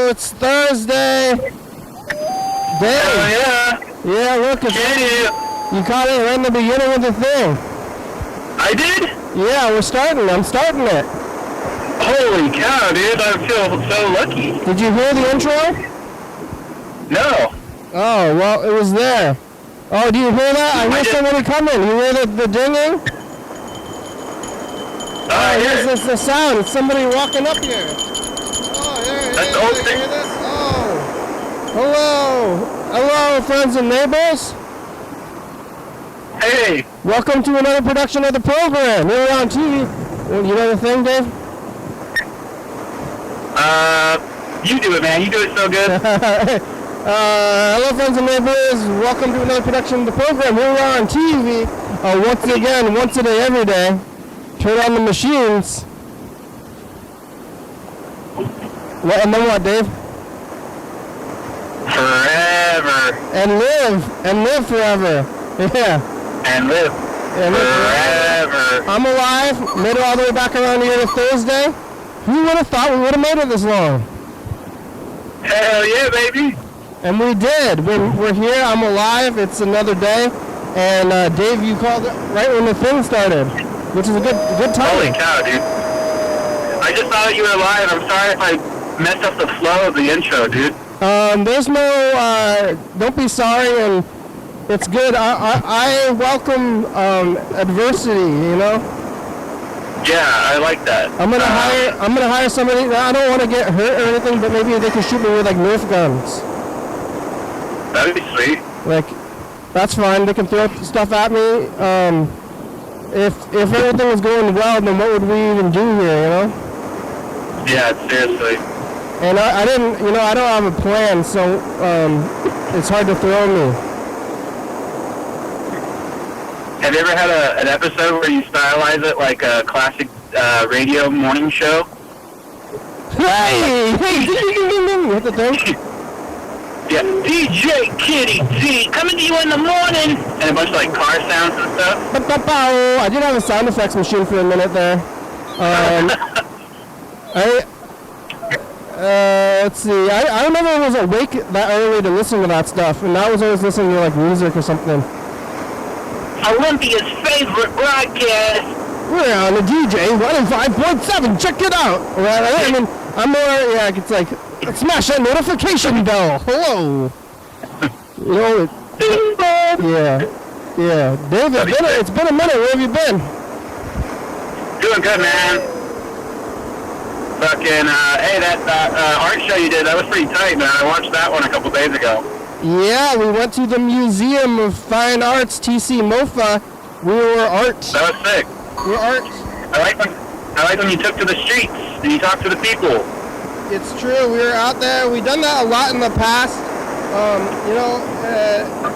Oh, it's Thursday. Dave. Oh, yeah. Yeah, look. You caught it right in the beginning of the thing. I did? Yeah, I'm starting it. Holy cow, dude. I feel so lucky. Did you hear the intro? No. Oh, well, it was there. Oh, do you hear that? I hear somebody coming. You hear the dinging? Oh, here's the sound. It's somebody walking up here. Oh, That's the whole you thing. hear this? Oh. Hello, friends and neighbors. Hey. Welcome to another production of the program. We're on TV. You know the thing, Dave? You do it, man. You do it so good. Hello, friends and neighbors. Welcome to another production of the program. Here we are on TV. Once a day, every day. Turn on the machines. And then what, Dave? Forever. And live forever. Yeah. And live forever. I'm alive. Made it all the way back around here to Thursday. Who would have thought we would have made it this long? Hell yeah, baby. And we did. We're here. I'm alive. It's another day. And Dave, you called it right when the thing started, which is a good time. Holy cow, dude. I just saw that you were live. I'm sorry if I messed up the flow of the intro, dude. There's no, don't be sorry, and it's good. I welcome adversity, you know? Yeah, I like that. I'm gonna hire somebody. I don't want to get hurt or anything, but maybe they can shoot me with like Nerf guns. That'd be sweet. Like, that's fine. They can throw stuff at me. If everything was going well, then what would we even do here, you know? Yeah, seriously. And I didn't, I don't have a plan, so it's hard to throw me. Have you ever had an episode where you stylize it like a classic radio morning show? Hey, ding, ding, ding, ding. You hit the thing? Yeah, DJ Kitty T coming to you in the morning, and a bunch of like car sounds and stuff. I did have a sound effects machine for a minute there. Let's see. I remember I was awake that early to listen to that stuff, and I was always listening to like music or something. Olympia's favorite broadcast. We're on the DJ 105.7. Check it out. Well, I mean, I'm more. Yeah, it's like smash that notification bell. Hello. Yeah. Dave, it's been a minute. Where have you been? Doing good, man. Fucking, hey, that art show you did, that was pretty tight, man. I watched that one a couple days ago. Yeah, we went to the Museum of Fine Arts, TC MoFA. We were art. That was sick. We were art. I like when you took to the streets and you talked to the people. It's true. We were out there. We've done that a lot in the past.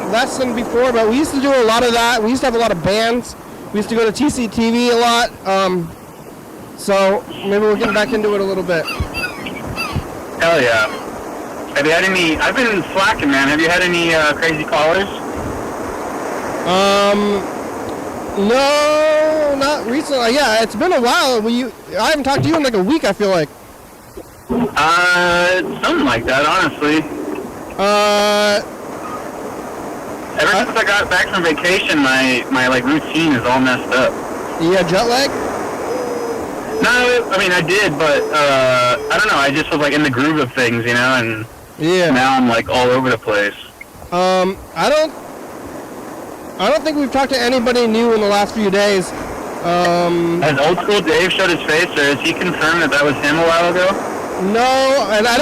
Less than before, but we used to do a lot of that. We used to have a lot of bands. We used to go to TCTV a lot. So maybe we'll get back into it a little bit. Hell yeah. Have you had any, I've been slacking, man. Have you had any crazy callers? No, not recently. Yeah, it's been a while. I haven't talked to you in like a week, I feel like. Something like that, honestly. Ever since I got back from vacation, my like routine is all messed up. You had jet lag? No, I mean I did, but I don't know. I just was like in the groove of things, and now I'm like all over the place. I don't think we've talked to anybody new in the last few days. Has old school Dave showed his face, or has he confirmed that was him a while ago? No, and I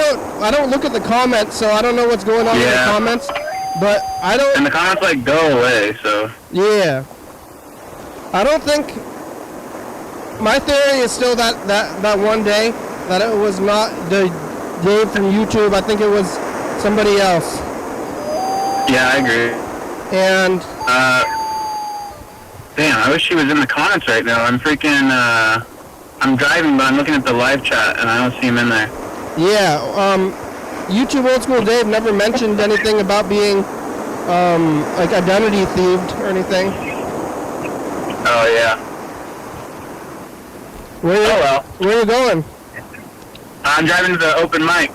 don't look at the comments, so I don't know what's going on in the comments. But I don't. And the comments like go away, so. Yeah. I don't think. My theory is still that one day that it was not the Dave from YouTube. I think it was somebody else. Yeah, I agree. And. Damn, I wish he was in the comments right now. I'm freaking. I'm driving, but I'm looking at the live chat, and I don't see him in there. Yeah, YouTube Old School Dave never mentioned anything about being, like, identity thieved or anything. Oh, yeah. Where are you going? I'm driving to the open mic.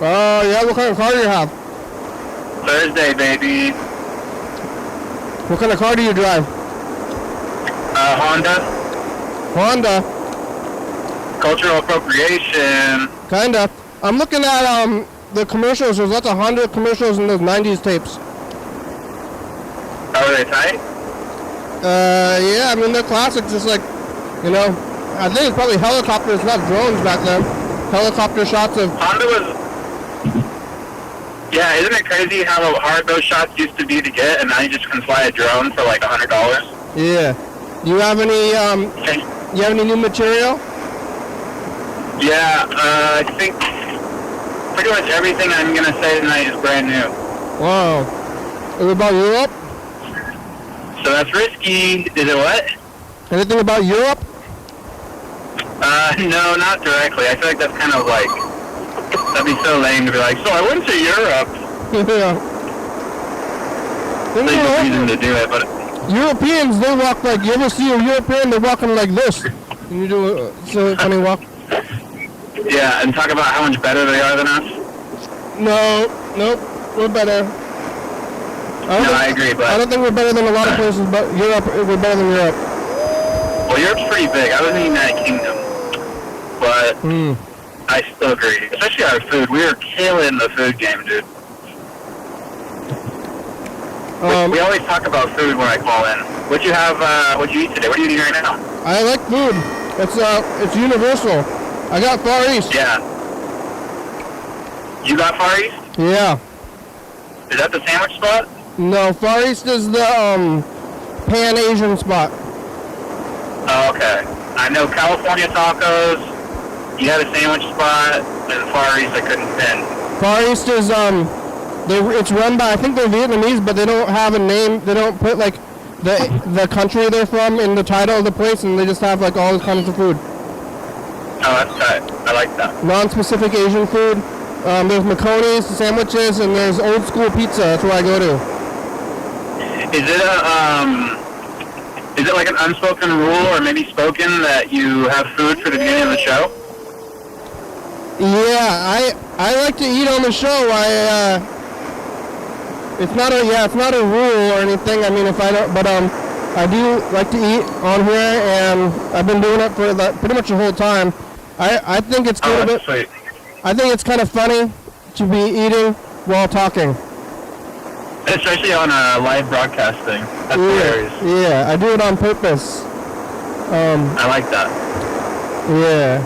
Oh, yeah, what kind of car do you have? Thursday, baby. What kind of car do you drive? Honda. Honda? Cultural appropriation. Kinda. I'm looking at the commercials. There's lots of Honda commercials in those 90s tapes. Are they tight? Yeah, I mean, they're classic, just like, you know, I think it's probably helicopters, not drones back then. Helicopter shots of... Honda was... Yeah, isn't it crazy how hard those shots used to be to get, and now you just can fly a drone for like $100? Yeah. Do you have any, you have any new material? Yeah, I think pretty much everything I'm going to say tonight is brand new. Wow. Is it about Europe? So that's risky. Is it what? Anything about Europe? No, not directly. I feel like that's kind of like... That'd be so lame to be like, so I went to Europe. Yeah. There's no reason to do it, but... Europeans, they walk like... You ever see a European, they're walking like this. Can you do a silly funny walk? Yeah, and talk about how much better they are than us? Nope, we're better. I agree, but... I don't think we're better than a lot of places, but Europe, we're better than Europe. Well, Europe's pretty big. I was in the United Kingdom. But I still agree. Especially our food. We are killing the food game, dude. We always talk about food when I call in. What'd you have, what'd you eat today? What are you eating right now? I like food. It's universal. I got Far East. Yeah. You got Far East? Yeah. Is that the sandwich spot? No, Far East is the Pan-Asian spot. Oh, okay. I know California tacos, you had a sandwich spot, and Far East I couldn't pin. Far East is, it's run by, I think they're Vietnamese, but they don't have a name, they don't put like the country they're from in the title of the place, and they just have like all kinds of food. Oh, that's tight. I like that. Non-specific Asian food. There's Maconis, sandwiches, and there's old school pizza. That's where I go to. Is it like an unspoken rule, or maybe spoken, that you have food for the beginning of the show? Yeah, I like to eat on the show. It's not a rule or anything. I mean, if I don't, but I do like to eat on here, and I've been doing it for pretty much the whole time. I think it's kind of sweet. I think it's kind of funny to be eating while talking. Especially on a live broadcasting. That's hilarious. Yeah, I do it on purpose. I like that. Yeah.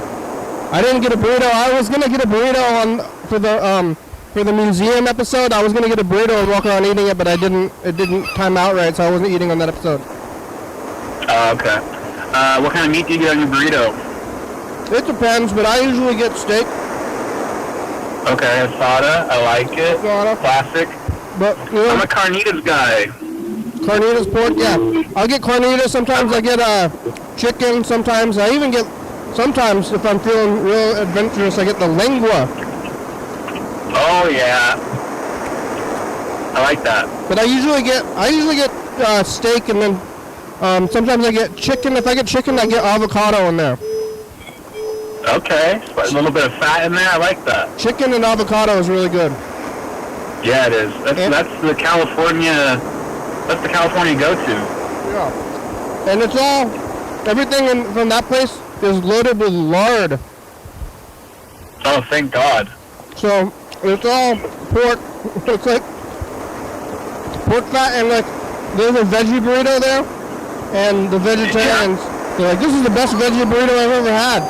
I didn't get a burrito. I was gonna get a burrito for the museum episode. I was gonna get a burrito and walk around eating it, but I didn't. It didn't time out right, so I wasn't eating on that episode. Oh, okay. What kind of meat do you get on your burrito? It depends, but I usually get steak. Okay, asada. I like it. Asada. Classic. But you know, I'm a carnitas guy. Carnitas pork, yeah. I'll get carnitas. Sometimes I get chicken. Sometimes I even get. Sometimes if I'm feeling real adventurous, I get the lengua. Oh yeah. I like that. But I usually get steak, and then sometimes I get chicken. If I get chicken, I get avocado in there. Okay, so a little bit of fat in there. I like that. Chicken and avocado is really good. Yeah, it is. That's the California. That's the California go-to. Yeah, and it's all everything from that place is loaded with lard. Oh, thank God. So it's all pork. It's like pork fat, and like there's a veggie burrito there, and the vegetarians they're like, "This is the best veggie burrito I've ever had."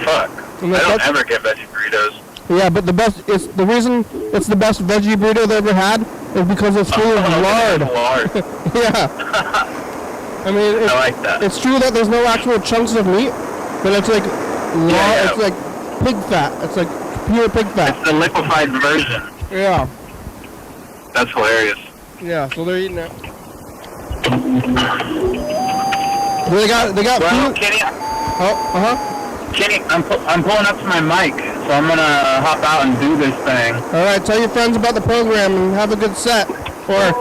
Fuck. I don't ever get veggie burritos. Yeah, but the reason it's the best veggie burrito they ever had is because it's full of lard. Yeah. I mean, I like that. It's true that there's no actual chunks of meat, but it's like lard. Yeah. It's like pig fat. It's like pure pig fat. It's the liquefied version. Yeah. That's hilarious. Yeah. So they're eating it. They got Well, food. Kenny. Kenny, I'm pulling up to my mic, so I'm gonna hop out and do this thing. All right. Tell your friends about the program and have a good set, or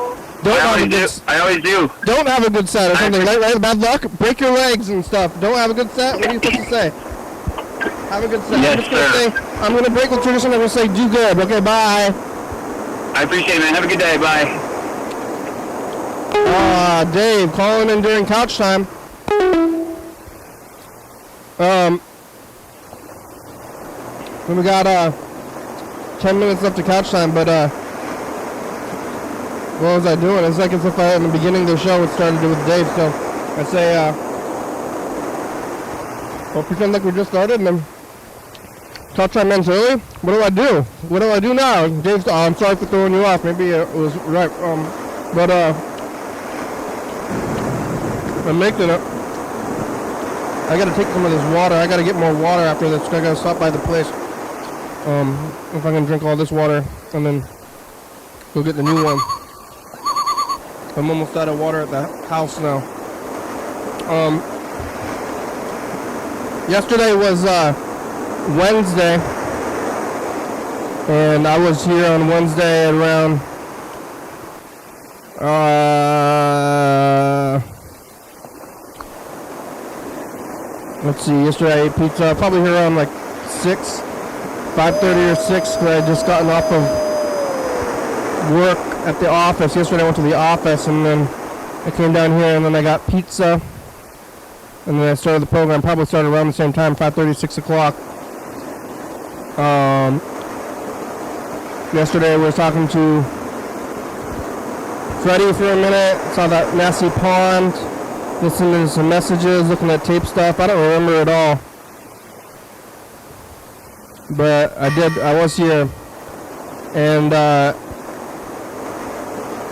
don't have a good. I always do. Don't have a good set or something. Right? Bad luck. Break your legs and stuff. Don't have a good set. What are you supposed to say? Have a good day. Yes, sir. I'm gonna break the tradition. I'm gonna say do good. Okay, bye. I appreciate it, man. Have a good day. Bye. Dave calling in during couch time. We got 10 minutes left to couch time, but what was I doing? It's like as if in the beginning of the show it started with Dave, so I say we'll pretend like we just started and then couch time ends early. What do I do? What do I do now? Dave's, I'm sorry for throwing you off. Maybe it was right. But I'm making it. I gotta take some of this water. I gotta get more water after this. I gotta stop by the place. If I can drink all this water and then go get the new one. I'm almost out of water at the house now. Yesterday was Wednesday, and I was here on Wednesday at around let's see, yesterday I ate pizza, probably here around like 5:30 or 6, because I had just gotten off of work at the office. Yesterday I went to the office, and then I came down here, and then I got pizza, and then I started the program. Probably started around the same time, 5:30, 6 o'clock. Yesterday I was talking to Freddy for a minute, saw that nasty pond, listened to some messages, looking at tape stuff. I don't remember it all. But I was here. And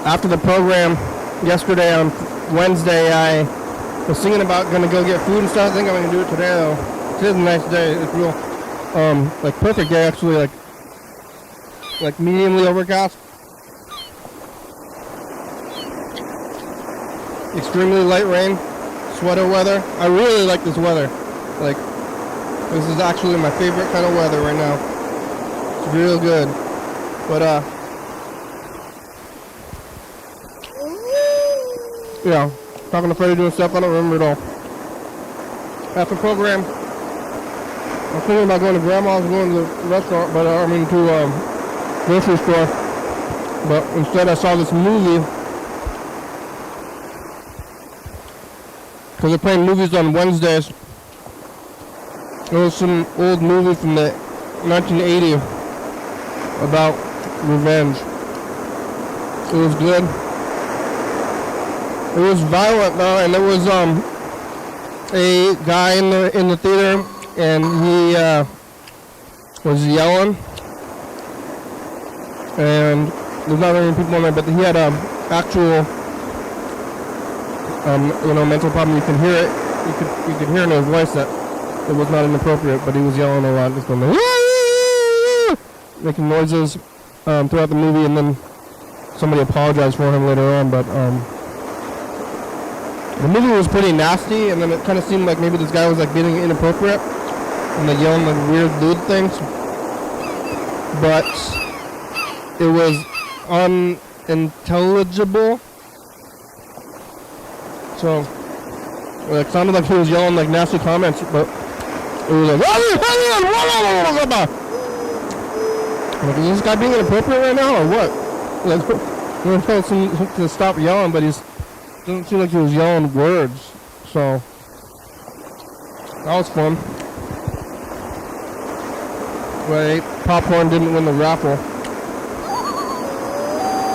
after the program yesterday on Wednesday, I was thinking about going to go get food and stuff. I think I'm going to do it today though. Today's a nice day. It's real, like perfect day actually, like mediumly overcast. Extremely light rain, sweater weather. I really like this weather. Like, this is actually my favorite kind of weather right now. It's real good. But yeah, talking to Freddy doing stuff, I don't remember it all. After program, I was thinking about going to Grandma's and going to the restaurant, but I mean to grocery store. But instead I saw this movie. Because they're playing movies on Wednesdays. There was some old movie from the 1980 about revenge. It was good. It was violent though, and there was a guy in the theater, and he was yelling, and there's not very many people in there, but he had actual mental problem. You can hear it. You could hear in his voice that it was not inappropriate, but he was yelling a lot, just going making noises throughout the movie, and then somebody apologized for him later on. But the movie was pretty nasty, and then it kind of seemed like maybe this guy was like being inappropriate and like yelling like weird lewd things, but it was unintelligible. So it sounded like he was yelling like nasty comments, but it was like, is this guy being inappropriate right now or what? Like, we're telling him to stop yelling, but he doesn't seem like he was yelling words. So that was fun. But I ate popcorn, didn't win the raffle.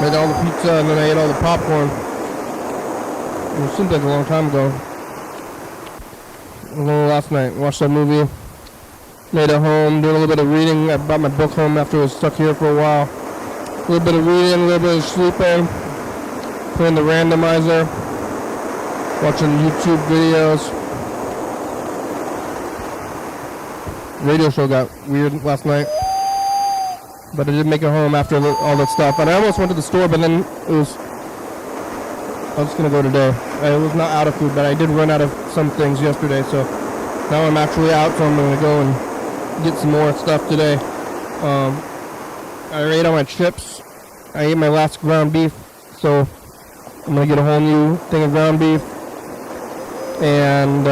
I ate all the pizza and then I ate all the popcorn. It seems like a long time ago. Last night, watched that movie. Made it home, did a little bit of reading. I brought my book home after I was stuck here for a while. A little bit of reading, a little bit of sleeping. Playing the randomizer. Watching YouTube videos. Radio show got weird last night. But I did make it home after all that stuff. And I almost went to the store, but then it was... I was just going to go today. I was not out of food, but I did run out of some things yesterday, so now I'm actually out, so I'm going to go and get some more stuff today. I ate all my chips. I ate my last ground beef, so I'm going to get a whole new thing of ground beef. And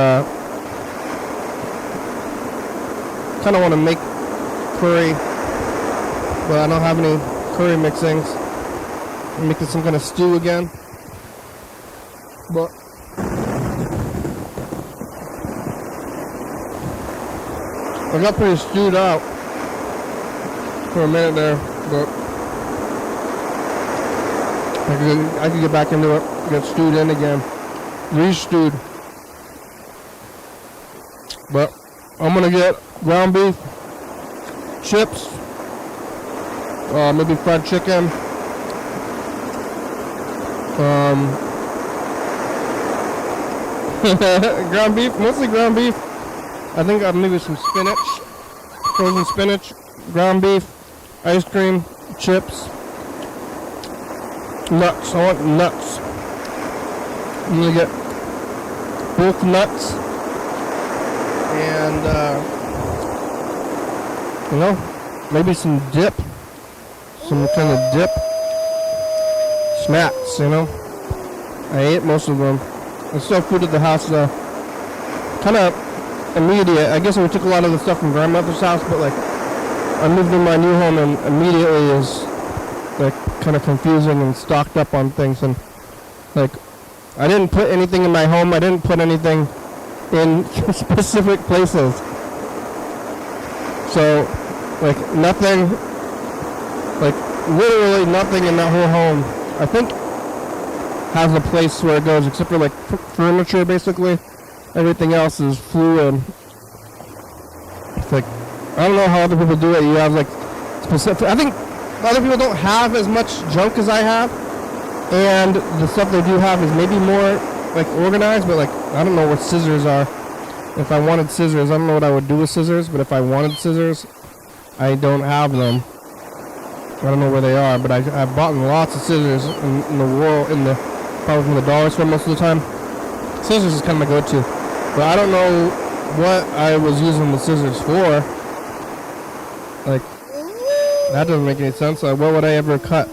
kind of want to make curry, but I don't have any curry mixings. I'm making some kind of stew again. But I got pretty stewed out for a minute there, but I could get back into it, get stewed in again, re-stewed. But I'm gonna get ground beef, chips, maybe fried chicken, ground beef, mostly ground beef. I think maybe some spinach, frozen spinach, ground beef, ice cream, chips, nuts. I want nuts. I'm gonna get both nuts and you know, maybe some dip, some kind of dip. Snacks, you know. I ate most of them. There's still food at the house though. Kind of immediate. I guess we took a lot of the stuff from grandmother's house, but like I moved in my new home and immediately is like kind of confusing and stocked up on things, and like I didn't put anything in my home. I didn't put anything in specific places. So like nothing, like literally nothing in that whole home I think has a place where it goes, except for like furniture basically. Everything else is fluid. It's like, I don't know how other people do it. You have like specific, I think other people don't have as much junk as I have, and the stuff they do have is maybe more like organized, but like I don't know where scissors are. If I wanted scissors, I don't know what I would do with scissors, but if I wanted scissors, I don't have them. I don't know where they are, but I've bought lots of scissors in the world, probably from the dollar store most of the time. Scissors is kind of my go-to, but I don't know what I was using the scissors for. Like, that doesn't make any sense. Like, what would I ever cut?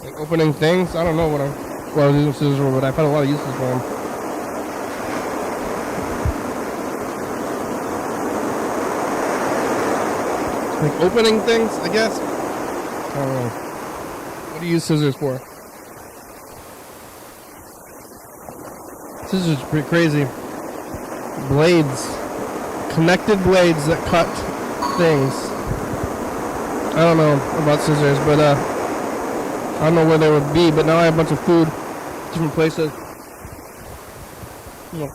Like, opening things? I don't know what I was using scissors for, but I've had a lot of uses for them. Like, opening things, I guess? I don't know. What do you use scissors for? Scissors are pretty crazy. Blades. Connected blades that cut things. I don't know about scissors, but I don't know where they would be, but now I have a bunch of food, different places. You know,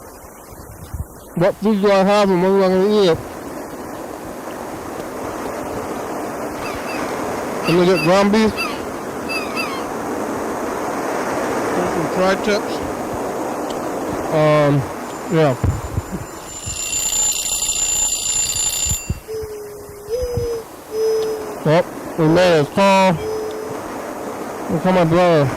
what food do I have and when am I going to eat it? I'm going to get ground beef. Get some tri-tips. Yeah. Well, we made it. Call. We'll call my brother.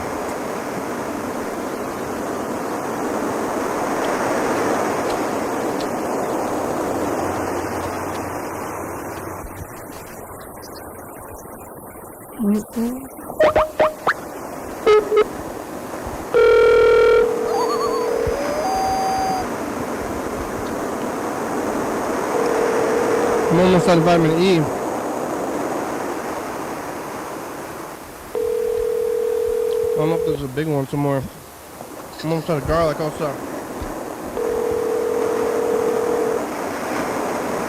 I'm almost out of vitamin E. I don't know if there's a big one somewhere. I'm almost out of garlic also.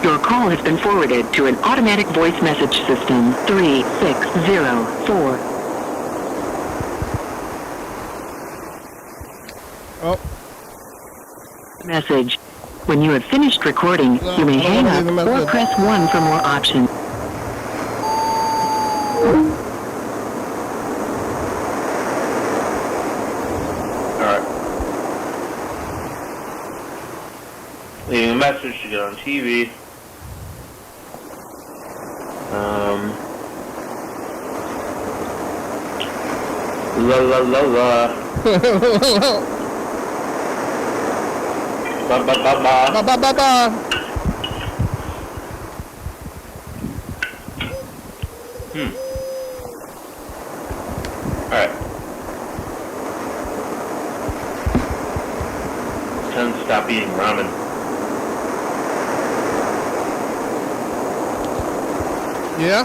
Your call has been forwarded to an automatic voice message system. 3604. Oh. Message. When you have finished recording, you may hang up or press 1 for more options. Alright. Leaving a message to get on TV. La la la la. Ba ba ba ba. Ba ba ba ba. Alright. It's time to stop eating ramen. Yeah?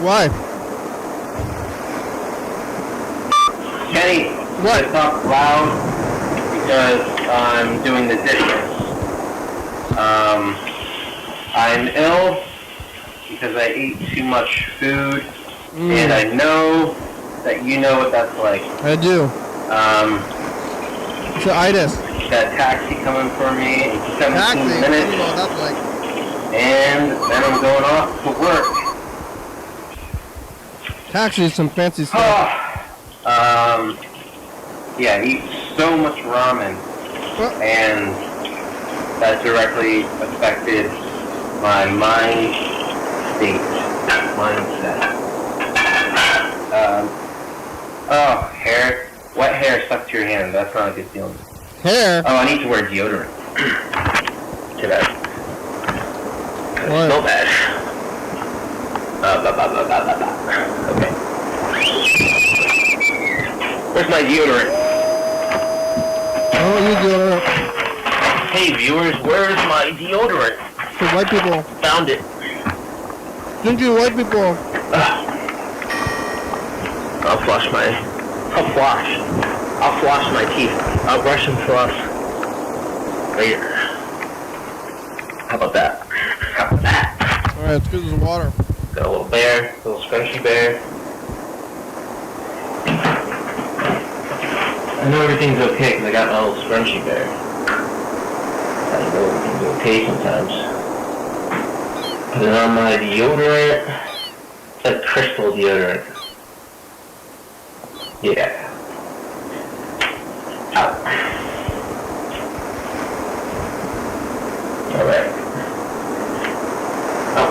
Why? Kenny, What? I talk loud because I'm doing the dishes. I'm ill because I ate too much food, and I know that you know what that's like. I do. It's an itis. That taxi coming for me in 17 minutes, What that's like. and then I'm going off to work. Taxi is some fancy stuff. Yeah, I eat so much ramen, and that directly affected my mindset. Hair, wet hair stuck to your hand. That's not a good feeling. Hair? Oh, I need to wear deodorant today. What? So bad. Okay. Where's my deodorant? Oh, you deodorant. Hey viewers, where's my deodorant? For white people. Found it. Drink to white people. I'll floss my teeth. I'll brush and floss. Right here. How about that? Alright, it's good as water. Got a little bear, little scrunchy bear. I know everything's okay because I got my little scrunchy bear. I know everything's okay sometimes. Put it on my deodorant. It's like crystal deodorant. Yeah. Out. Alright. Oh.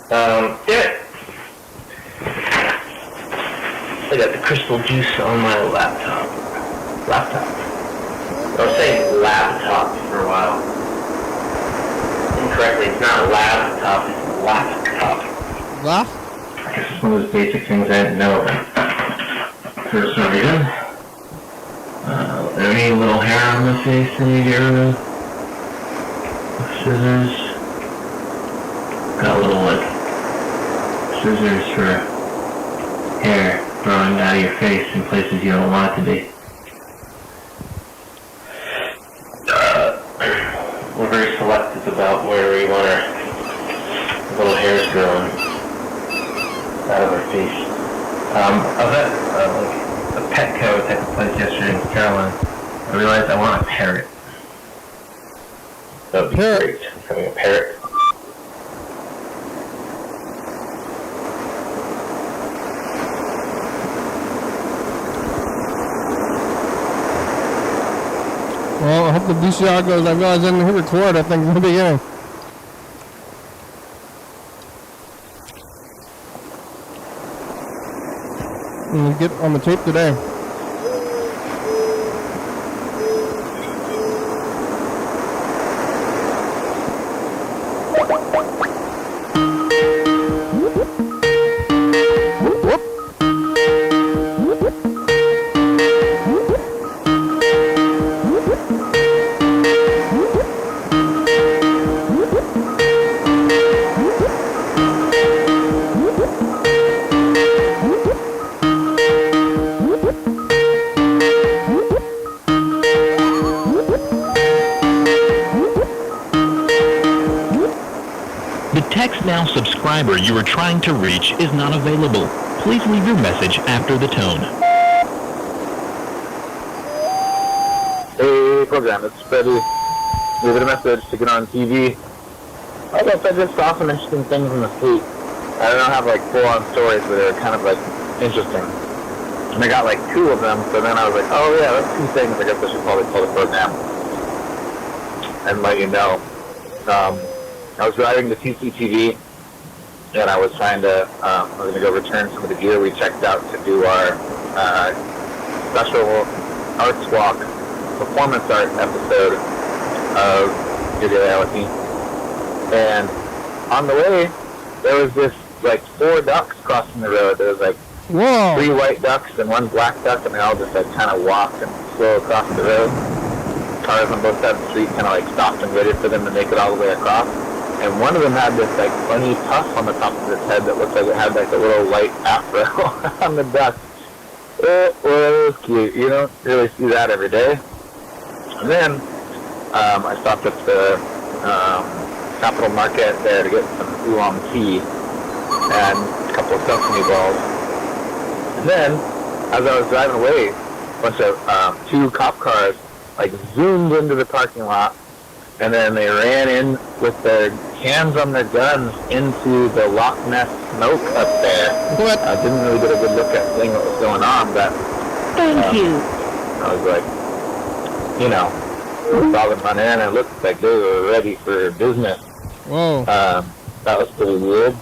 Damn it! I got the crystal juice on my laptop. I was saying laptop for a while. Incorrectly, it's not laptop, it's laptop. Laugh? I guess it's one of those basic things I didn't know for some reason. Any little hair on the face that you get rid of? Scissors. Got a little, like, scissors for hair growing out of your face in places you don't want it to be. We're very selective about where we want our little hairs growing out of our face. I was at like a Petco type of place yesterday in Carolina. I realized I want a parrot. That would be great, having a parrot. Well, I hope the VCR goes. I realized I didn't hit record, I think, in the beginning. And get on the tape today. Now subscriber you are trying to reach is not available. Please leave your message after the tone. Hey, program, it's Freddy. Leaving a message to get on TV. I guess I just saw some interesting things in the street. I don't have like full-on stories, but they're kind of like interesting. And I got like 2 of them, so then I was like, oh yeah, that's 2 things. I guess I should probably call the program and let you know. I was driving to TCTV, and I was trying to, I was going to go return some of the gear we checked out to do our special arts walk, performance art episode of Reality. And on the way, there was this like 4 ducks crossing the road. There was like Whoa. 3 white ducks and 1 black duck, and they all just like kind of walked and slow across the road. Cars on both sides of the street kind of like stopped and waited for them to make it all the way across. And one of them had this like funny puff on the top of its head that looked like it had like a little white afro on the duck. It was cute. You don't really see that every day. And then I stopped at the Capital Market there to get some oolong tea and a couple of sesame balls. And then, as I was driving away, a bunch of 2 cop cars like zoomed into the parking lot, and then they ran in with their hands on their guns into the Loch Ness smoke up there. What? I didn't really get a good look at seeing what was going on, but Thank you. I was like, you know, saw them run in, and it looked like they were ready for business. Whoa. That was pretty weird.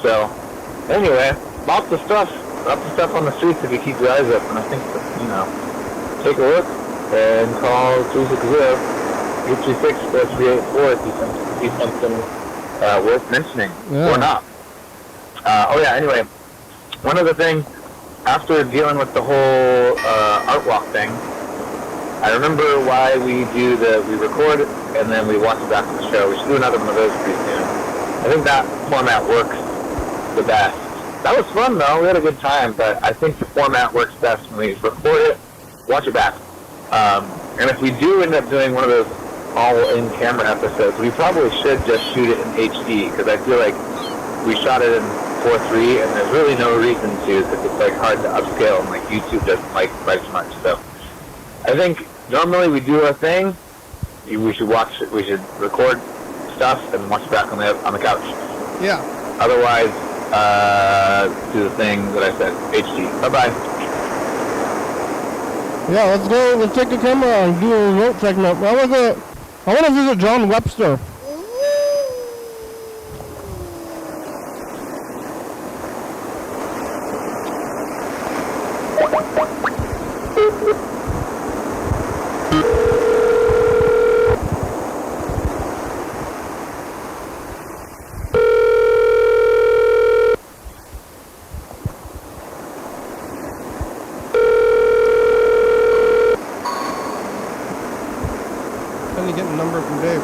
So, anyway, lots of stuff on the streets if you keep your eyes up, and I think, you know, take a look and call 360-836-4384 if you see something worth mentioning, or not. Anyway, one other thing, after dealing with the whole art walk thing, I remember why we record and then we watch it back on the show. We should do another one of those pretty soon. I think that format works the best. That was fun though, we had a good time, but I think the format works best when we record it, watch it back. And if we do end up doing one of those all-in-camera episodes, we probably should just shoot it in HD, because I feel like we shot it in 4:3, and there's really no reason to, because it's like hard to upscale, and like YouTube doesn't like quite as much. So I think normally we do our thing. We should record stuff and watch it back on the couch. Yeah. Otherwise, do the thing that I said, HD. Bye-bye. Yeah, let's go. Let's take the camera and do a remote checking up. I want to visit John Webster. Trying to get a number from Dave.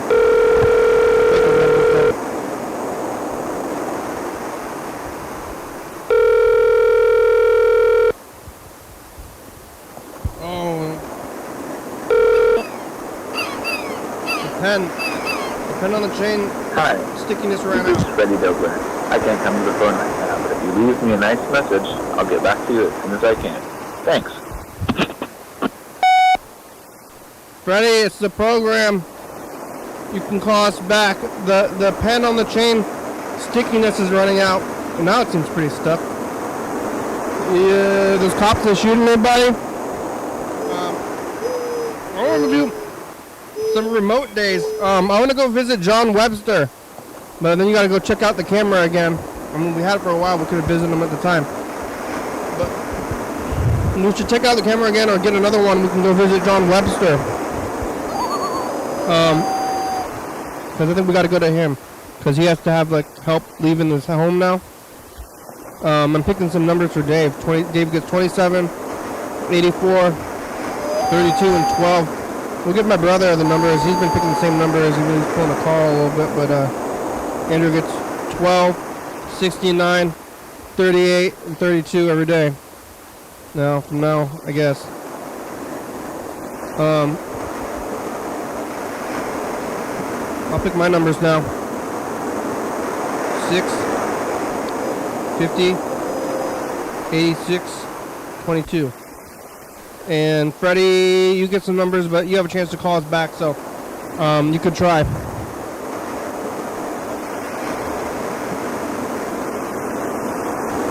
The pen on the chain. Hi. Stickiness ran This is out. Freddy Douglas. I can't come to the phone right now, but if you leave me a nice message, I'll get back to you as soon as I can. Thanks. Freddy, it's the program. You can call us back. The pen on the chain stickiness is running out. And now it seems pretty stuck. Yeah, those cops are shooting anybody. I want to do some remote days. I want to go visit John Webster. But then you got to go check out the camera again. I mean, we had it for a while. We could have visited him at the time. But we should check out the camera again or get another one. We can go visit John Webster. Because I think we got to go to him. Because he has to have, like, help leaving his home now. I'm picking some numbers for Dave. Dave gets 27, 84, 32, and 12. We'll give my brother the numbers. He's been picking the same numbers. He's pulling a car a little bit. But Andrew gets 12, 69, 38, and 32 every day. Now, from now, I guess. I'll pick my numbers now. 6, 50, 86, 22. And Freddy, you get some numbers, but you have a chance to call us back, so you could try.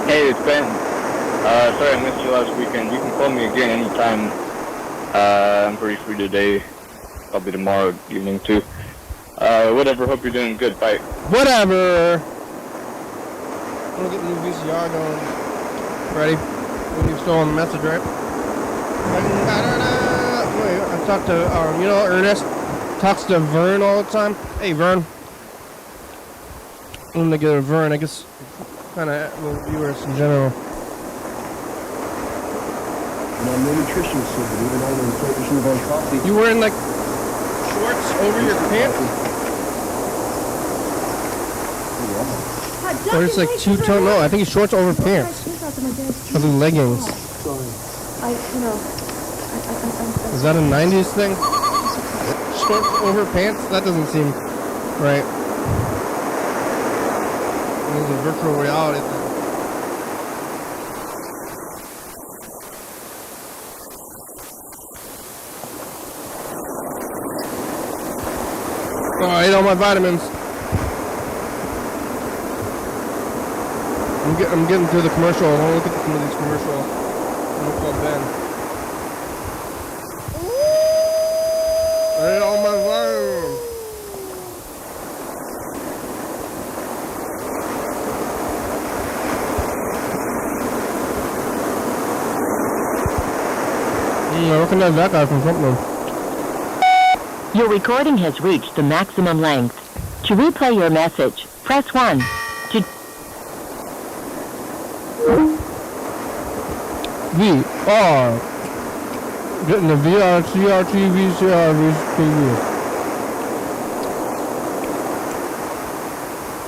Hey, it's Ben. Sorry I missed you last weekend. You can call me again anytime. I'm pretty free today. Probably tomorrow evening too. Whatever, hope you're doing good. Bye. Whatever. I'm gonna get the new VCR going. Ready? You're still on the message, right? I talked to, Ernest talks to Vern all the time. Hey, Vern. I'm gonna get a Vern. I guess kind of viewers in general. No nutrition said, even though they focusing on coffee. You wearing like shorts over your pants? Or it's like two-tone? No, I think it's shorts over pants. Or the leggings. Is that a 90s thing? Shorts over pants? That doesn't seem right. It's a virtual reality thing. Oh, I ate all my vitamins. I'm getting through the commercials. I want to look at some of these commercials. I'm gonna call Ben. I ate all my vitamins. I recognize that guy from something. Your recording has reached the maximum length. To replay your message, press 1. VR. Getting the VR, CRT, VCR, VCR.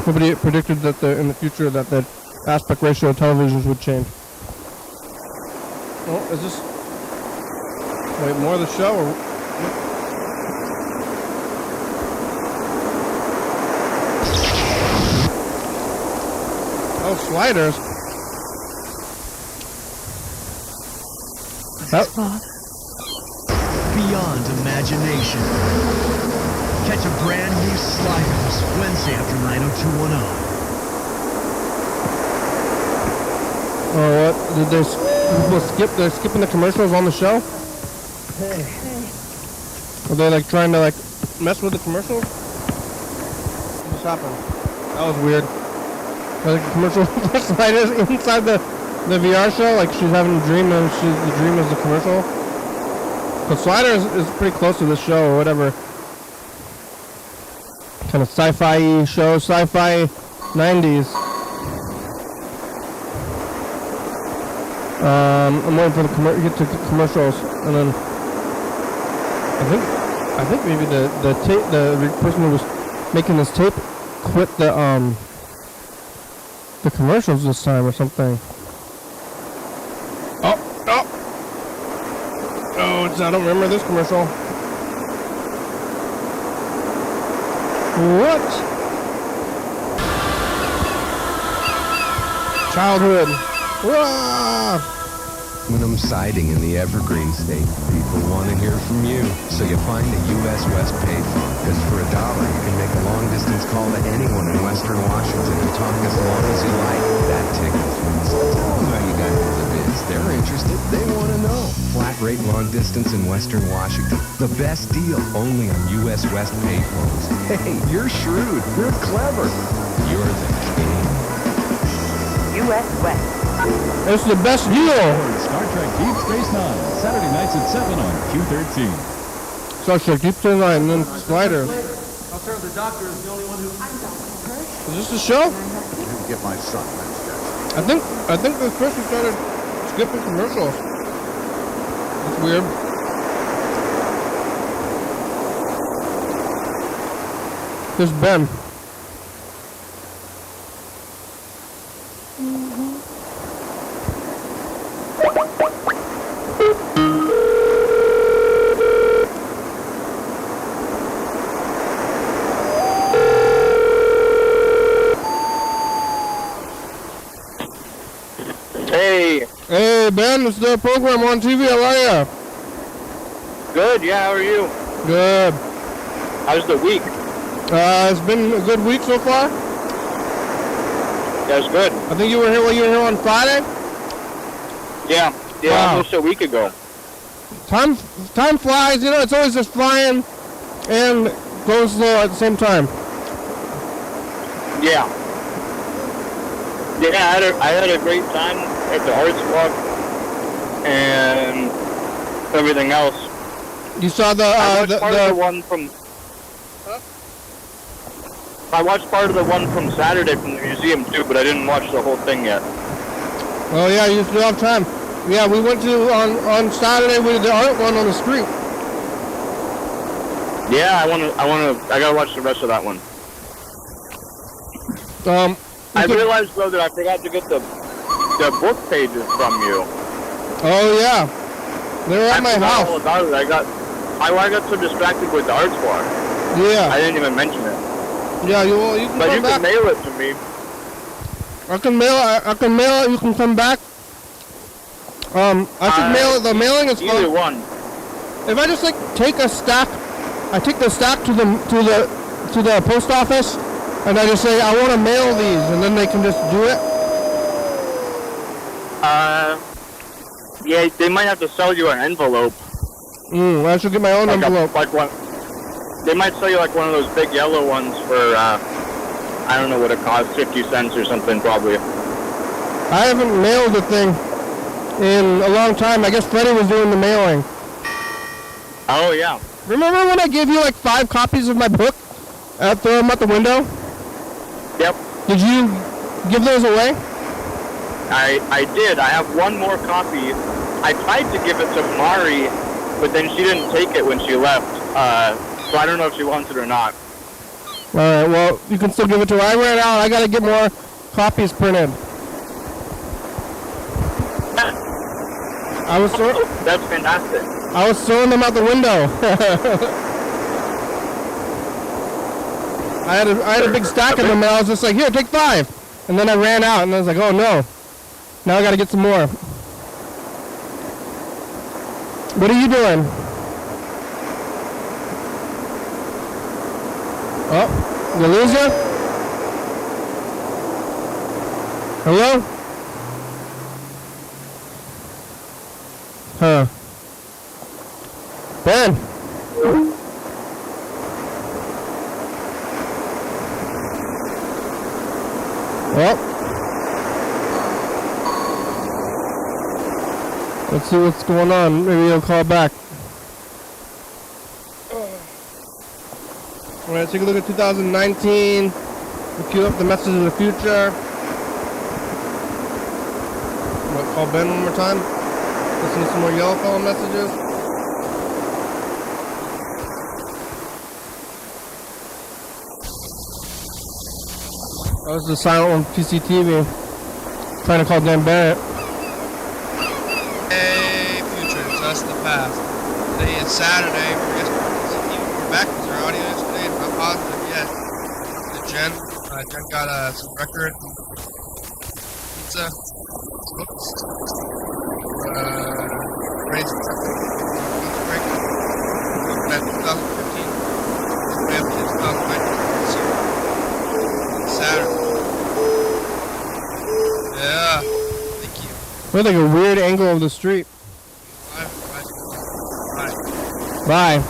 Nobody predicted that in the future that the aspect ratio of televisions would change. Oh, is this... Wait, more of the show? Or... Oh, sliders. Beyond imagination. Catch a brand new Sliders Wednesday after 90210. Oh, what? Did they skip? They're skipping the commercials on the show? Hey. Are they like trying to like mess with the commercials? What just happened? That was weird. Like a commercial sliders inside the VR show, like she's having a dream and the dream is the commercial. But Sliders is pretty close to this show or whatever. Kind of sci-fi show, sci-fi 90s. I'm waiting for the get to commercials and then I think maybe the person who was making this tape quit the commercials this time or something. Oh, I don't remember this commercial. What? Childhood. Wah! Aluminum siding in the Evergreen State. People want to hear from you. So you find a U.S. West payphone. Because for $1, you can make a long-distance call to anyone in Western Washington and talk as long as you like. That tickles me. So tell them how you got into the biz. They're interested. They want to know. Flat rate long distance in Western Washington. The best deal only on U.S. West payphones. Hey, you're shrewd. You're clever. You're the king. U.S. West. It's the best deal. Star Trek Deep Space Nine, Saturday nights at 7 on Q13. Star Trek Deep Space Nine and then Slider. Alternative doctor is the only one who... Is this the show? Get my son. I think this person started skipping commercials. That's weird. There's Ben. Hey Ben, it's the program on TV. How are ya? Good, yeah, how are you? Good. How's the week? It's been a good week so far. Yeah, it's good. I think you were here on Friday? Yeah, wow. Almost a week ago. Time flies, you know, it's always just flying and going slow at the same time. Yeah. Yeah, I had a great time at the Arts Walk and everything else. You saw the one from... Huh? I watched part of the one from Saturday from the museum too, but I didn't watch the whole thing yet. Oh yeah, you still have time. Yeah, we went to on Saturday. We did the art one on the street. Yeah, I gotta watch the rest of that one. I realized though that I forgot to get the book pages from you. Oh yeah, they were at my house. All about it. I got so distracted with the arts bar. Yeah. I didn't even mention it. Yeah, you can. But you can mail it to me. I can mail it. You can come back. I can mail it. The mailing is either fun. one. If I just like take a stack, I take the stack to the post office, and I just say I want to mail these, and then they can just do it. Yeah, they might have to sell you an envelope. I should get my own envelope. They might sell you like one of those big yellow ones for I don't know what it costs, 50 cents or something probably. I haven't mailed a thing in a long time. I guess Freddy was doing the mailing. Oh yeah. Remember when I gave you like 5 copies of my book? Throw them out the window? Yep. Did you give those away? I did. I have one more copy. I tried to give it to Mari, but then she didn't take it when she left. So I don't know if she wants it or not. Alright, well, you can still give it to her. I ran out. I gotta get more copies printed. That's fantastic. I was throwing them out the window. I had a big stack of them, and I was just like, here, take 5. And then I ran out, and I was like, oh no. Now I gotta get some more. What are you doing? Oh, you lose ya? Hello? Huh. Ben? Well. Let's see what's going on. Maybe he'll call back. Alright, take a look at 2019. We'll queue up the message of the future. I'm gonna call Ben one more time. Listen to some more yellow phone messages. That was the silent one, TCTV. Trying to call Dan Barrett. Hey, future, that's the past. Today is Saturday. We're back with our audio yesterday. It's not positive yet. Jen got some record pizza, books, raised break. Looking at 2015. We have 2019. Saturday. Yeah. Thank you. We're like a weird angle of the street. Bye.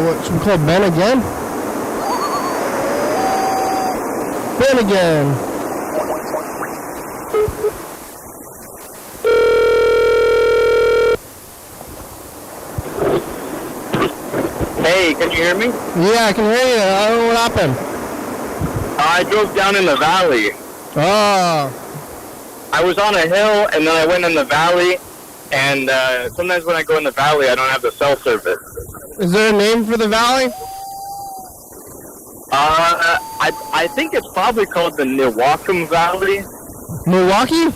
What should we call Ben again? Ben again. Hey, can you hear me? Yeah, I can hear you. I don't know what happened. I drove down in the valley. Oh. I was on a hill, and then I went in the valley, and sometimes when I go in the valley, I don't have the cell service. Is there a name for the valley? I think it's probably called the Newaukum Valley. Milwaukee?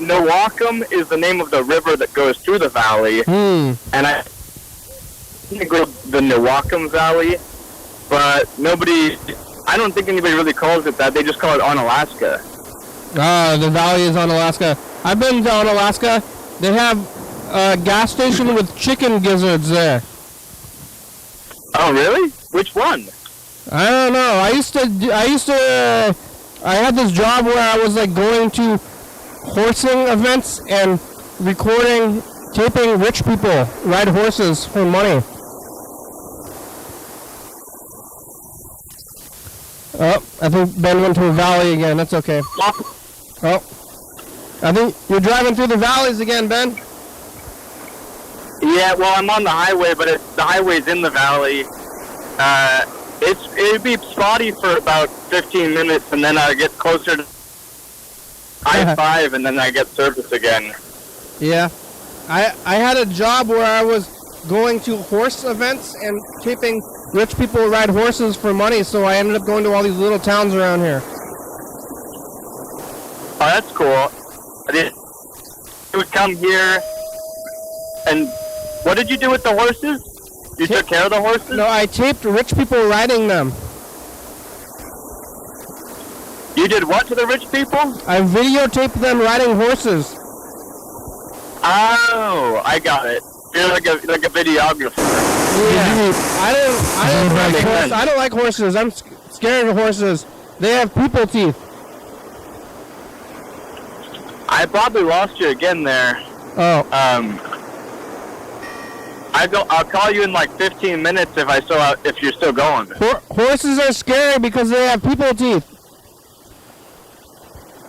Newaukum is the name of the river that goes through the valley, and I think it goes the Newaukum Valley, but I don't think anybody really calls it that. They just call it Onalaska. The valley is on Alaska. I've been to Alaska. They have a gas station with chicken gizzards there. Oh, really? Which one? I don't know. I had this job where I was like going to horsing events and taping rich people ride horses for money. Oh, I think Ben went to a valley again. That's okay. Oh, I think you're driving through the valleys again, Ben. Yeah, well, I'm on the highway, but the highway's in the valley. It'd be spotty for about 15 minutes, and then I get closer to I-5, and then I get service again. Yeah. I had a job where I was going to horse events and keeping rich people ride horses for money, so I ended up going to all these little towns around here. Oh, that's cool. You would come here, and what did you do with the horses? You took care of the horses? No, I taped rich people riding them. You did what to the rich people? I videotaped them riding horses. Oh, I got it. You're like a videographer. Yeah. I don't like horses. I'm scared of horses. They have people teeth. I probably lost you again there. Oh. I'll call you in like 15 minutes if you're still going. Horses are scary because they have people teeth.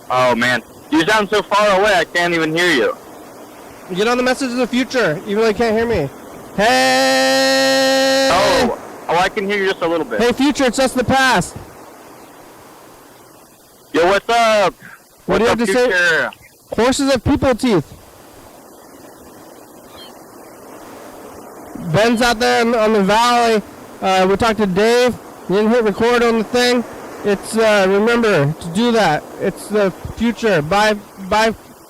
Oh man, you sound so far away I can't even hear you. Get on the message of the future. You really can't hear me. Hey! Oh, I can hear you just a little bit. Hey, future, it's just the past. Yo, what's up? What do you have to say? Horses have people teeth. Ben's out there on the valley. We talked to Dave. You didn't hit record on the thing. It's remember to do that. It's the future. Bye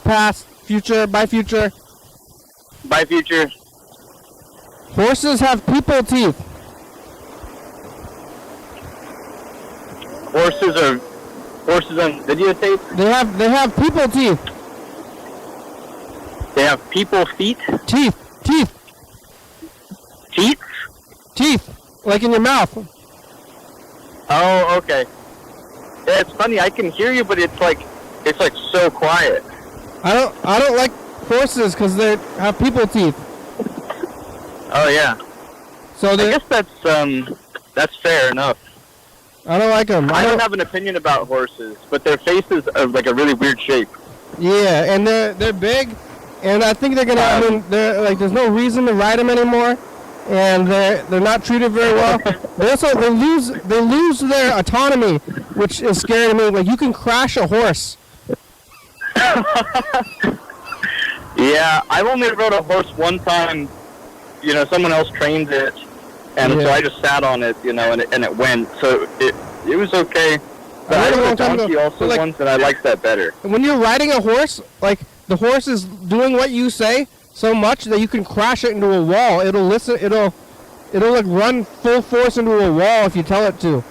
past. Future. Bye future. Bye future. Horses have people teeth. Horses on videotape? They have people teeth. They have people feet? Teeth. Teeth? Teeth. Like in your mouth. Oh, okay. Yeah, it's funny. I can hear you, but it's like so quiet. I don't like horses because they have people teeth. Oh yeah. So I guess that's fair enough. I don't like them. I don't have an opinion about horses, but their faces are like a really weird shape. Yeah, and they're big, and I think they're gonna. I mean, they're like there's no reason to ride them anymore, and they're not treated very well. they lose their autonomy, which is scary to me. Like you can crash a horse. Yeah, I've only rode a horse one time. You know, someone else trained it, and so I just sat on it. You know, and it went. So it was okay. But I rode a donkey also once, and I liked that better. When you're riding a horse, like the horse is doing what you say so much that you can crash it into a wall. It'll listen. It'll like run full force into a wall if you tell it to.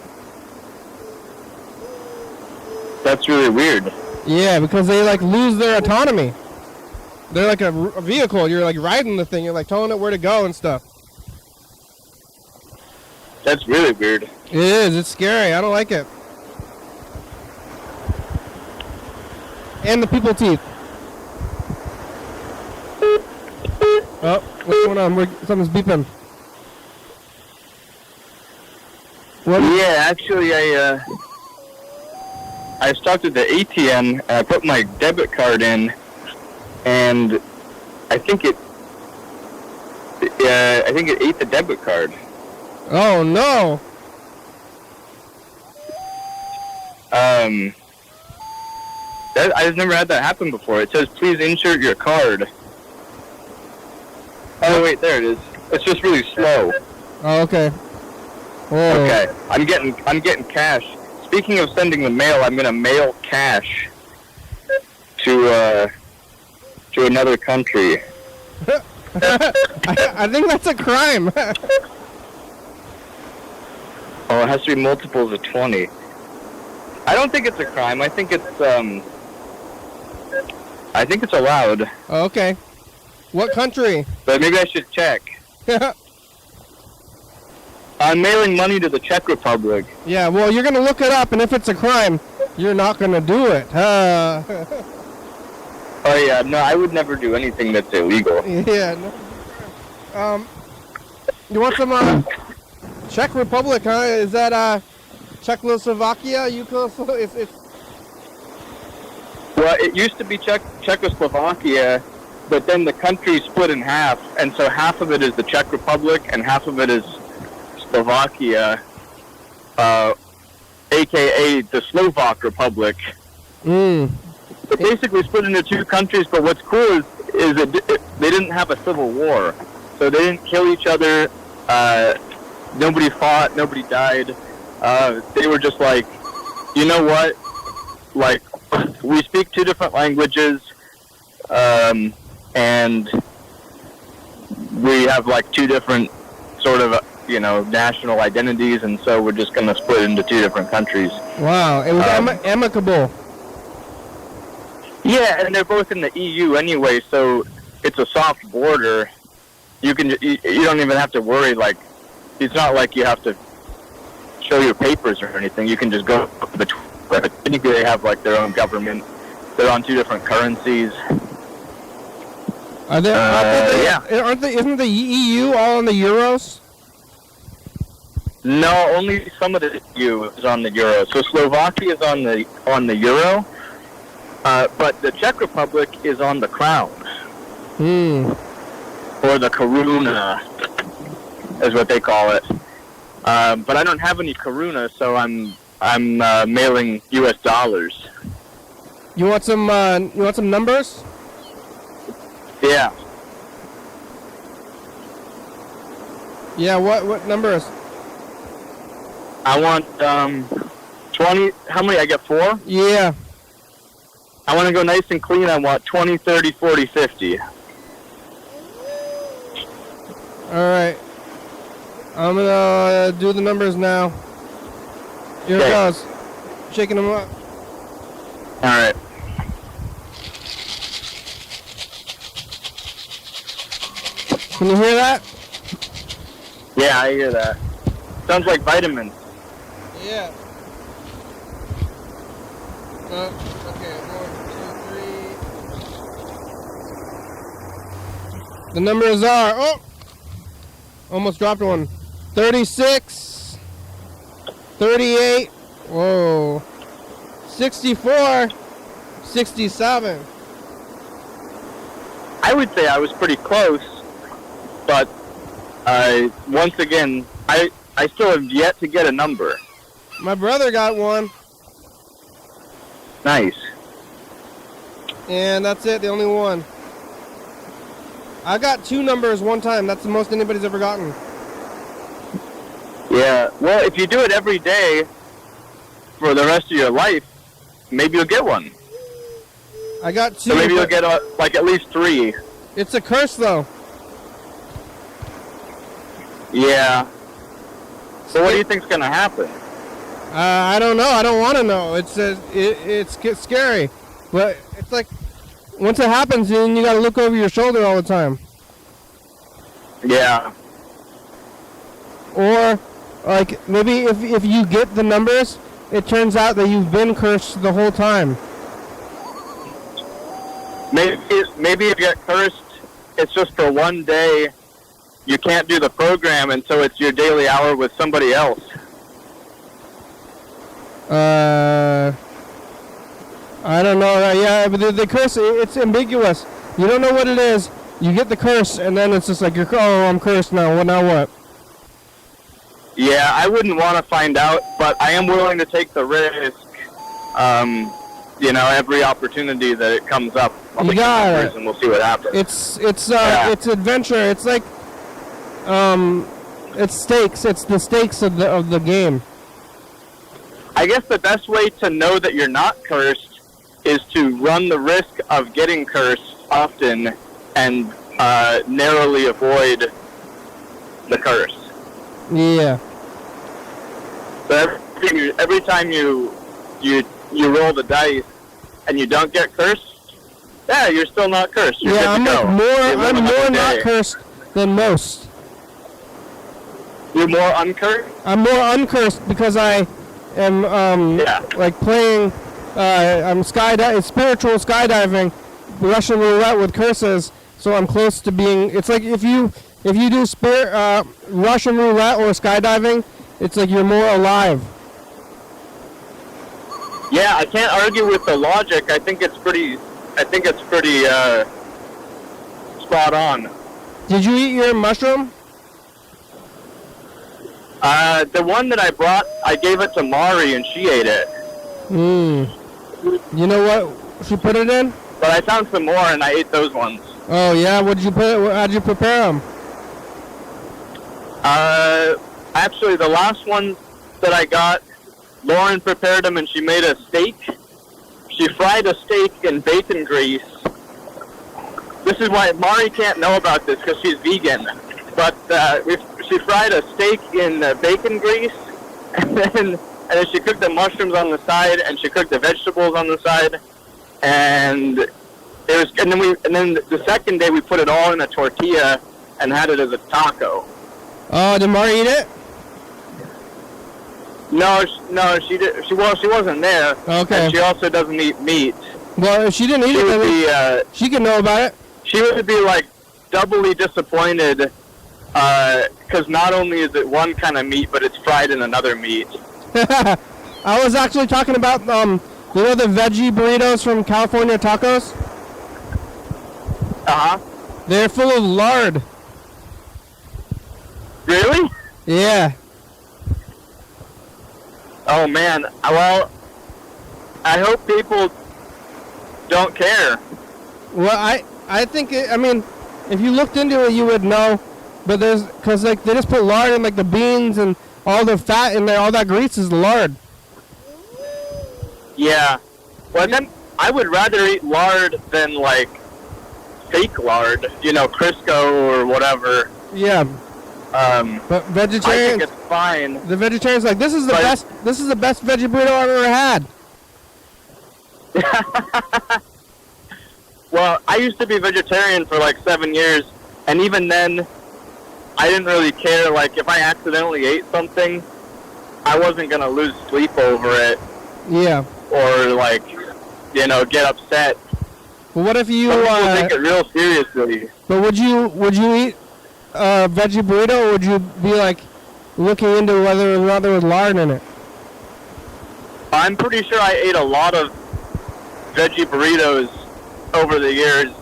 That's really weird. Yeah, because they like lose their autonomy. They're like a vehicle. You're like riding the thing. You're like telling it where to go and stuff. That's really weird. It is. It's scary. I don't like it. And the people teeth. Oh, what's going on? Something's beeping. What? Yeah, actually, I stopped at the ATM and I put my debit card in, and I think it ate the debit card. Oh no! I've never had that happen before. It says, please insert your card. Oh wait, there it is. It's just really slow. Oh, okay. Oh. Okay, I'm getting cash. Speaking of sending the mail, I'm gonna mail cash to another country. I think that's a crime. Oh, it has to be multiples of 20. I don't think it's a crime. I think it's allowed. Oh, okay. What country? But maybe I should check. I'm mailing money to the Czech Republic. Yeah, well, you're going to look it up, and if it's a crime, you're not going to do it. Oh, yeah, no, I would never do anything that's illegal. Yeah. No. You want some Czech Republic, huh? Is that Czechoslovakia? Well, it used to be Czechoslovakia, but then the country split in half, and so half of it is the Czech Republic and half of it is Slovakia, aka the Slovak Republic. It basically split into two countries, but what's cool is they didn't have a civil war, so they didn't kill each other. Nobody fought, nobody died. They were just like, you know what? Like, we speak two different languages, and we have like two different sort of, national identities, and so we're just going to split into two different countries. Wow, it was amicable. Yeah, and they're both in the EU anyway, so it's a soft border. You don't even have to worry, like, it's not like you have to show your papers or anything. You can just go between. I think they have like their own government. They're on two different currencies. Are they? Aren't they? Isn't the EU all on the euros? No, only some of the EU is on the euro. So Slovakia is on the euro, but the Czech Republic is on the crown. Or the koruna, is what they call it. But I don't have any koruna, so I'm mailing U.S. dollars. You want some numbers? Yeah. Yeah. What numbers? I want 20. How many? I get 4? Yeah. I want to go nice and clean. I want 20, 30, 40, 50. All right. I'm gonna do the numbers now. Here it goes. Shaking them up. All right. Can you hear that? Yeah, I hear that. Sounds like vitamins. Yeah. Okay, 1, 2, 3. The numbers are, almost dropped one. 36, 38, 64, 67. I would say I was pretty close, but once again, I still have yet to get a number. My brother got one. Nice. And that's it, the only one. I got 2 numbers one time. That's the most anybody's ever gotten. Yeah, well, if you do it every day for the rest of your life, maybe you'll get one. I got 2. So maybe you'll get like at least 3. It's a curse, though. Yeah. So what do you think's gonna happen? I don't know. I don't want to know. It's scary, but it's like once it happens, then you got to look over your shoulder all the time. Yeah. Or like maybe if you get the numbers, it turns out that you've been cursed the whole time. Maybe if you get cursed, it's just for one day. You can't do the program, and so it's your daily hour with somebody else. I don't know. Yeah, but the curse, it's ambiguous. You don't know what it is. You get the curse, and then it's just like, I'm cursed now. Well, now what? Yeah, I wouldn't want to find out, but I am willing to take the risk. Every opportunity that it comes up, I'll take the numbers and we'll see what happens. It's adventure. It's like, it's stakes. It's the stakes of the game. I guess the best way to know that you're not cursed is to run the risk of getting cursed often and narrowly avoid the curse. Yeah. So every time you roll the dice and you don't get cursed, yeah, you're still not cursed. You're good to go. I'm more not cursed than most. You're more uncursed? I'm more uncursed because I am like playing I'm spiritual skydiving, Russian roulette with curses, so I'm close to being. It's like if you do Russian roulette or skydiving, it's like you're more alive. Yeah, I can't argue with the logic. I think it's pretty spot on. Did you eat your mushroom? The one that I brought, I gave it to Mari and she ate it. You know what she put it in? But I found some more and I ate those ones. Oh yeah, how'd you prepare them? Actually, the last one that I got, Lauren prepared them and she made a steak. She fried a steak in bacon grease. This is why Mari can't know about this because she's vegan. But she fried a steak in bacon grease, and then she cooked the mushrooms on the side, and she cooked the vegetables on the side, and then the second day we put it all in a tortilla and had it as a taco. Oh, did Mari eat it? No, she did. She wasn't there. Okay. And she also doesn't eat meat. Well, if she didn't eat it, then she can know about it. She would be like doubly disappointed because not only is it one kind of meat, but it's fried in another meat. I was actually talking about you know the veggie burritos from California Tacos? They're full of lard. Really? Yeah. Oh man. Well, I hope people don't care. Well, I think I mean, if you looked into it, you would know. But because like they just put lard in like the beans and all the fat in there, all that grease is lard. Yeah. Well, then I would rather eat lard than like fake lard, you know, Crisco or whatever. Yeah. But vegetarians, I think it's fine. The vegetarians like this is the best. This is the best veggie burrito I've ever had. Well, I used to be vegetarian for like 7 years, and even then, I didn't really care. Like, if I accidentally ate something, I wasn't gonna lose sleep over it. Yeah. Or like, you know, get upset. Well, what if you take it real seriously? But would you eat a veggie burrito, or would you be like looking into whether or not there was lard in it? I'm pretty sure I ate a lot of veggie burritos over the years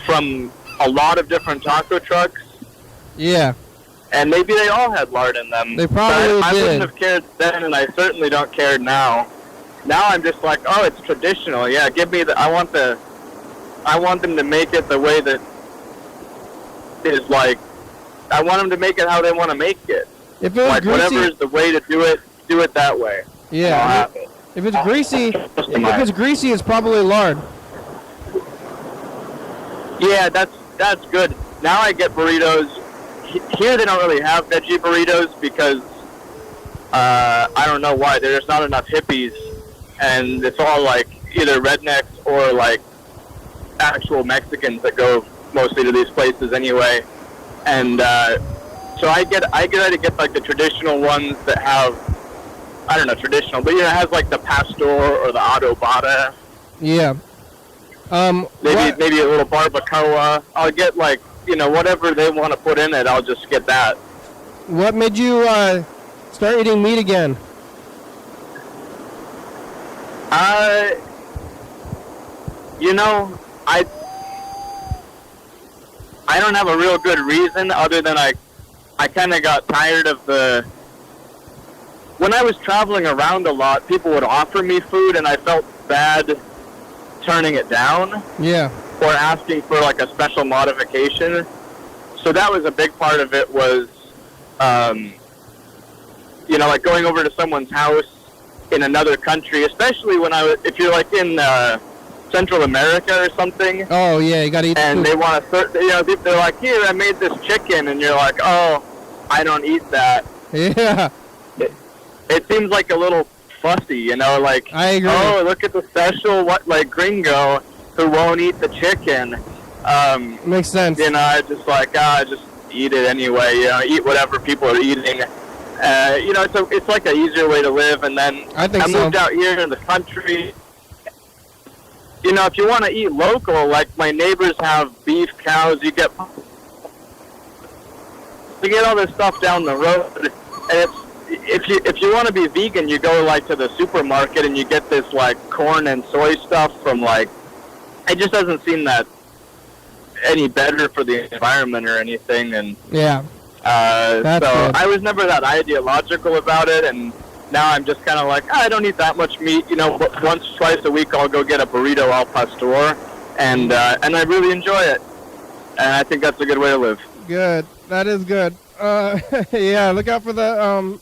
from a lot of different taco trucks. Yeah. And maybe they all had lard in them. They probably did. I wouldn't have cared then, and I certainly don't care now. Now I'm just like, oh, it's traditional. Yeah, give me the. I want them to make it the way that is like. I want them to make it how they want to make it. If it was like greasy, whatever is the way to do it that way. Yeah. If it's greasy, it's probably lard. Yeah, that's good. Now I get burritos. Here they don't really have veggie burritos because I don't know why. There's not enough hippies, and it's all like either rednecks or like actual Mexicans that go mostly to these places anyway. And so I get to get like the traditional ones that have, I don't know, traditional, but you know, it has like the pastor or the adobada. Yeah. Maybe a little barbacoa. I'll get like, you know, whatever they want to put in it, I'll just get that. What made you start eating meat again? You know, I don't have a real good reason other than I kind of got tired of when I was traveling around a lot, people would offer me food and I felt bad turning it down. Yeah. Or asking for like a special modification. So that was a big part of it was, you know, like going over to someone's house in another country, especially if you're like in Central America or something. Oh yeah, you gotta eat. And they want to, you know, they're like, here, I made this chicken, and you're like, oh, I don't eat that. Yeah. It seems like a little fussy, you know, like, I agree. Oh, look at the special, gringo who won't eat the chicken. Makes sense. You know, I just like, just eat it anyway. You know, eat whatever people are eating. You know, it's like an easier way to live. And then I moved out here in the country. You know, if you want to eat local, like my neighbors have beef, cows, you get all this stuff down the road. And if you want to be vegan, you go like to the supermarket and you get this like corn and soy stuff from like, it just doesn't seem that any better for the environment or anything. And yeah. So good. I was never that ideological about it, and now I'm just kind of like, I don't eat that much meat. You know, once or twice a week I'll go get a burrito al pastor, and I really enjoy it. And I think that's a good way to live. Good. That is good. Yeah, look out for the,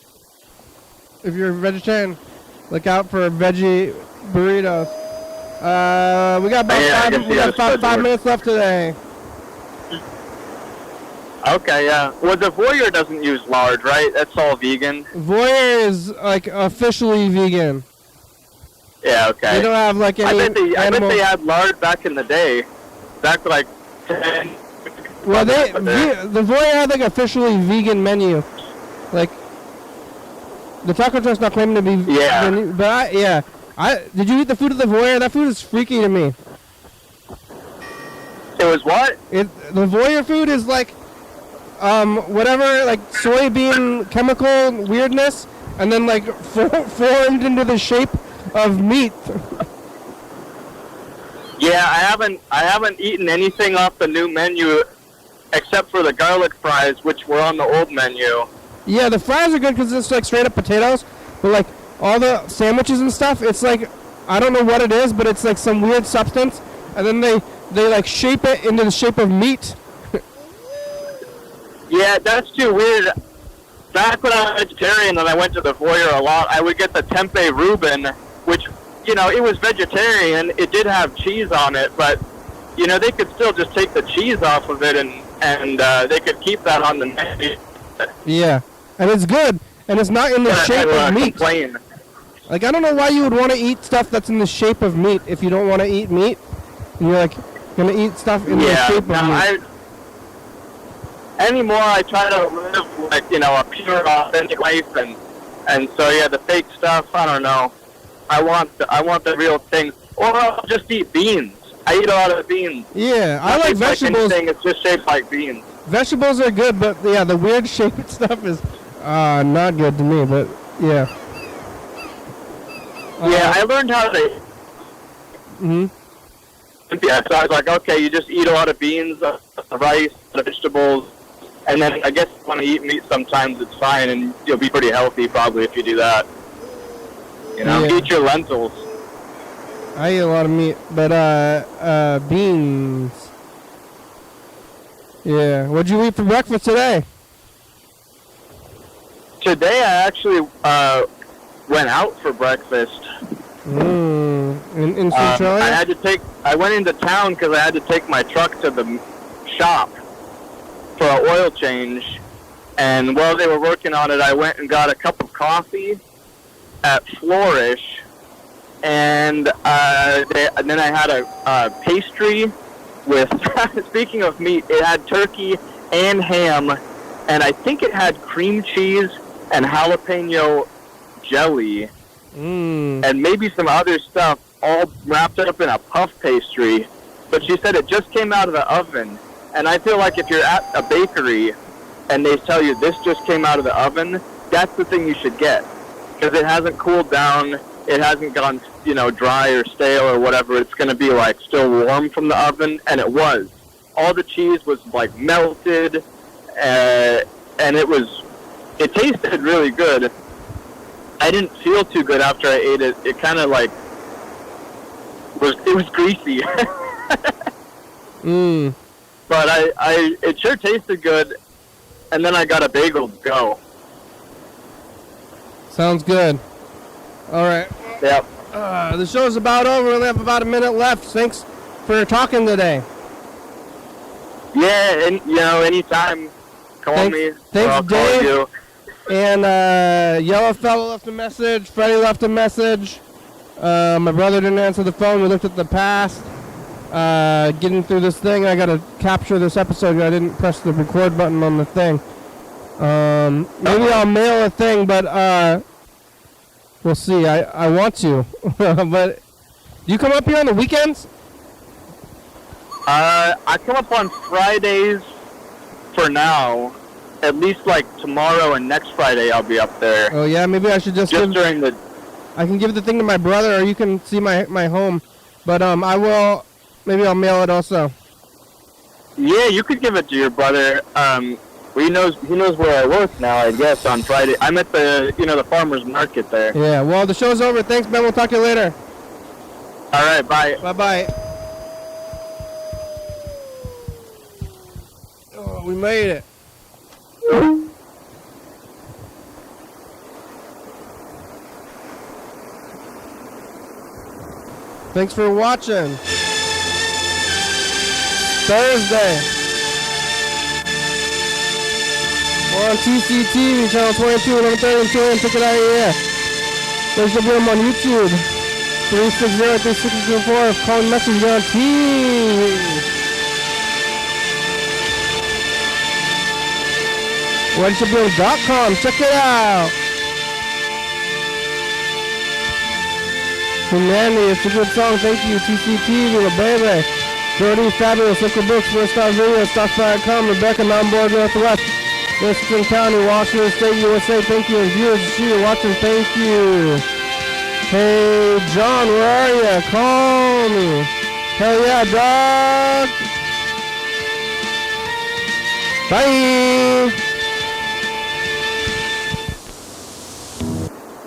if you're a vegetarian, look out for veggie burritos. We got about 5 minutes left today. Okay, yeah. Well, the Voyeur doesn't use lard, right? That's all vegan. Voyeur is, like, officially vegan. Yeah, okay. They don't have, like, any I bet they had lard back in the day. Back, like, 10... Well, the Voyeur had, like, officially vegan menu. Like, the taco truck's not claiming to be vegan, but did you eat the food at the Voyeur? That food is freaky to me. It was what? The Voyeur food is, like, whatever, like, soybean chemical weirdness, and then, like, formed into the shape of meat. Yeah, I haven't eaten anything off the new menu except for the garlic fries, which were on the old menu. Yeah, the fries are good because it's, like, straight up potatoes, but, like, all the sandwiches and stuff, it's, like, I don't know what it is, but it's, like, some weird substance, and then they like, shape it into the shape of meat. Yeah, that's too weird. Back when I was vegetarian and I went to the Voyeur a lot, I would get the tempeh Reuben, which, you know, it was vegetarian. It did have cheese on it, but, you know, they could still just take the cheese off of it and they could keep that on the menu. Yeah, and it's good, and it's not in the shape of meat. Complain. Like, I don't know why you would want to eat stuff that's in the shape of meat if you don't want to eat meat. And you're, like, going to eat stuff in the shape of meat. Anymore, I try to live, like, you know, a pure, authentic life, and so, yeah, the fake stuff, I don't know. I want the real thing. Or I'll just eat beans. I eat a lot of beans. Yeah, I like vegetables. Anything, it's just shaped like beans. Vegetables are good, but, yeah, the weird shaped stuff is not good to me, but, yeah. Yeah, I learned how to... Mm-hmm. Yeah, so I was like, okay, you just eat a lot of beans, rice, vegetables, and then I guess if you want to eat meat sometimes, it's fine, and you'll be pretty healthy probably if you do that. You know, eat your lentils. I eat a lot of meat, but beans. Yeah, what'd you eat for breakfast today? Today I actually went out for breakfast. In Centralia? I went into town because I had to take my truck to the shop for an oil change, and while they were working on it, I went and got a cup of coffee at Flourish, and then I had a pastry with, speaking of meat, it had turkey and ham, and I think it had cream cheese and jalapeno jelly, and maybe some other stuff, all wrapped up in a puff pastry. But she said it just came out of the oven. And I feel like if you're at a bakery and they tell you this just came out of the oven, that's the thing you should get. Because it hasn't cooled down, it hasn't gone, you know, dry or stale or whatever. It's going to be, like, still warm from the oven. And it was. All the cheese was, like, melted, and it tasted really good. I didn't feel too good after I ate it. It kind of, like, it was greasy. But it sure tasted good, and then I got a bagel to go. Sounds good. All right. Yep. The show's about over. We only have about a minute left. Thanks for talking today. Yeah, and, you know, anytime, call me. Thanks, I'll Dave. call you. And Yellow Fellow left a message. Freddy left a message. My brother didn't answer the phone. We looked at the past. Getting through this thing, I gotta capture this episode. I didn't press the record button on the thing. Maybe I'll mail a thing, but we'll see. I want to. But do you come up here on the weekends? I come up on Fridays for now. At least, like, tomorrow and next Friday I'll be up there. Oh, yeah? Maybe I should just during the... I can give the thing to my brother, or you can see my home. But I will... Maybe I'll mail it also. Yeah, you could give it to your brother. He knows where I work now, I guess, on Friday. I'm at the, the farmer's market there. Yeah, well, the show's over. Thanks, Ben. We'll talk to you later. All right, bye. Bye-bye. Oh, we made it. Thanks for watching. Thursday. We're on TCTV, channel 22, 1130, and 2 a.m. Check it out here. YDHWM on YouTube. 360-3624. Call and message on TV. YDHWM.com. Check it out. Humanity, it's a good song. Thank you. TCTV, little baby. Jordy, Fabulous, Local Books, First Star Video, Stockfire.com, Rebecca, Mountain Board, Northwest, Thurston County, Washington State, USA. Thank you. And viewers, see you watching. Thank you. Hey, John, where are you? Call me. Hell yeah, dog. Bye.